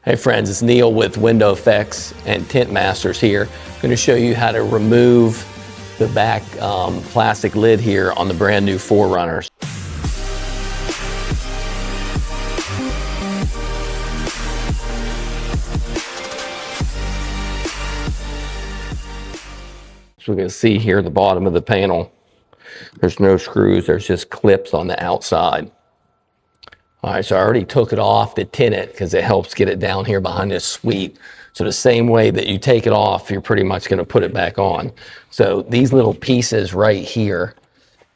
Hey friends, it's Neil with WindowEffects and Tint Masters here. I'm going to show you how to remove the back plastic lid here on the brand new 4RUNNERs. So we're going to see here at the bottom of the panel, there's no screws, there's just clips on the outside. All right, so I already took it off to tint it because it helps get it down here behind this sweep. So the same way that you take it off, you're pretty much going to put it back on. So these little pieces right here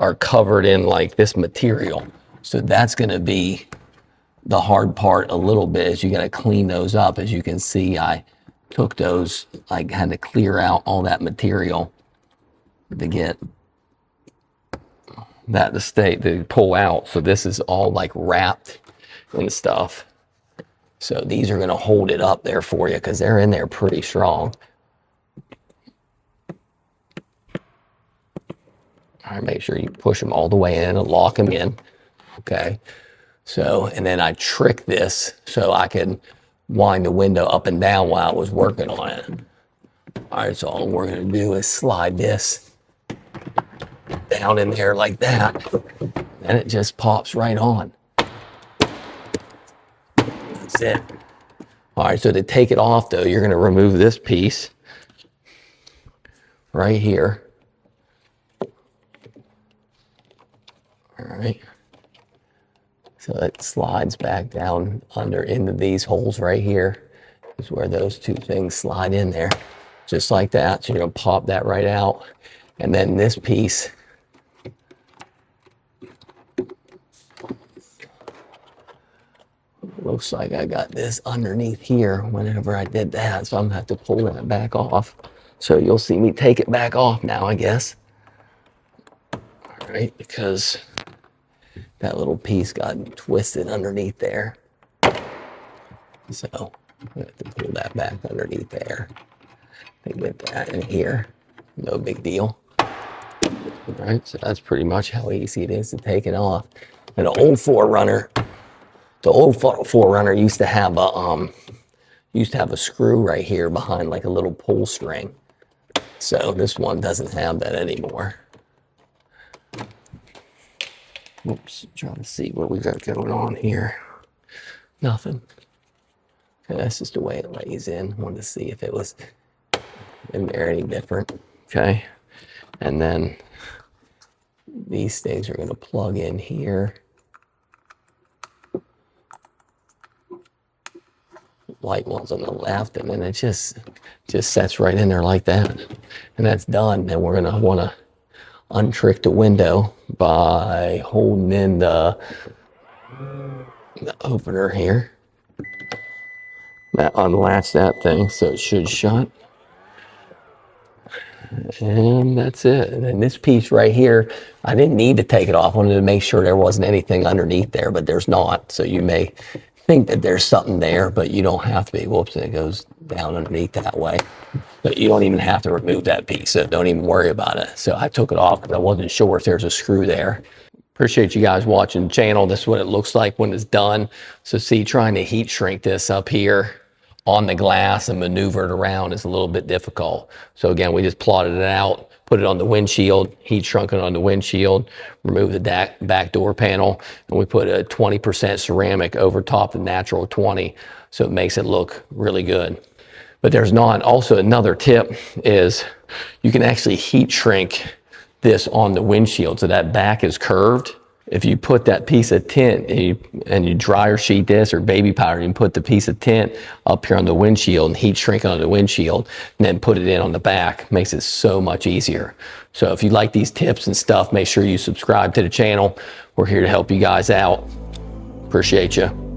are covered in like this material. So that's going to be the hard part a little bit, is you got to clean those up. As you can see, I took those, I had to clear out all that material to get that to pull out. So this is all like wrapped and stuff. So these are going to hold it up there for you because they're in there pretty strong. All right, make sure you push them all the way in and lock them in. Okay. So, and then I trick this so I can wind the window up and down while I was working on it. All right, so all we're going to do is slide this down in there like that, and it just pops right on. That's it. All right, so to take it off though, you're going to remove this piece right here. All right, so it slides back down under into these holes right here is where those two things slide in there, just like that. So you're going to pop that right out, and then this piece looks like I got this underneath here whenever I did that, so I'm gonna have to pull that back off. So you'll see me take it back off now, I guess. All right, because that little piece got twisted underneath there. So I have to pull that back underneath there and get that in here. No big deal. All right, so that's pretty much how easy it is to take it off. And the old 4RUNNER, the old 4RUNNER used to have a screw right here behind like a little pull string. So this one doesn't have that anymore. Oops, trying to see what we got going on here. Nothing. Okay, that's just the way it lays in. Wanted to see if it was in there any different. Okay, and then these things are going to plug in here. Light ones on the left, and then it just sets right in there like that, and that's done. Then we're gonna want to untrick the window by holding in the opener here. That unlatch that thing, so it should shut. And that's it. And then this piece right here, I didn't need to take it off. I wanted to make sure there wasn't anything underneath there, but there's not. So you may think that there's something there, but you don't have to be. Whoops, and it goes down underneath that way. But you don't even have to remove that piece, so don't even worry about it. So I took it off because I wasn't sure if there's a screw there. Appreciate you guys watching the channel. This is what it looks like when it's done. So see, trying to heat shrink this up here on the glass and maneuver it around is a little bit difficult. So again, we just plotted it out, put it on the windshield, heat shrunk it on the windshield, remove the back door panel, and we put a 20% ceramic over top of natural 20, so it makes it look really good. But there's also another tip is you can actually heat shrink this on the windshield so that back is curved. If you put that piece of tint and you dryer sheet this or baby powder, you can put the piece of tint up here on the windshield and heat shrink it on the windshield and then put it in on the back. Makes it so much easier. So if you like these tips and stuff, make sure you subscribe to the channel. We're here to help you guys out. Appreciate you.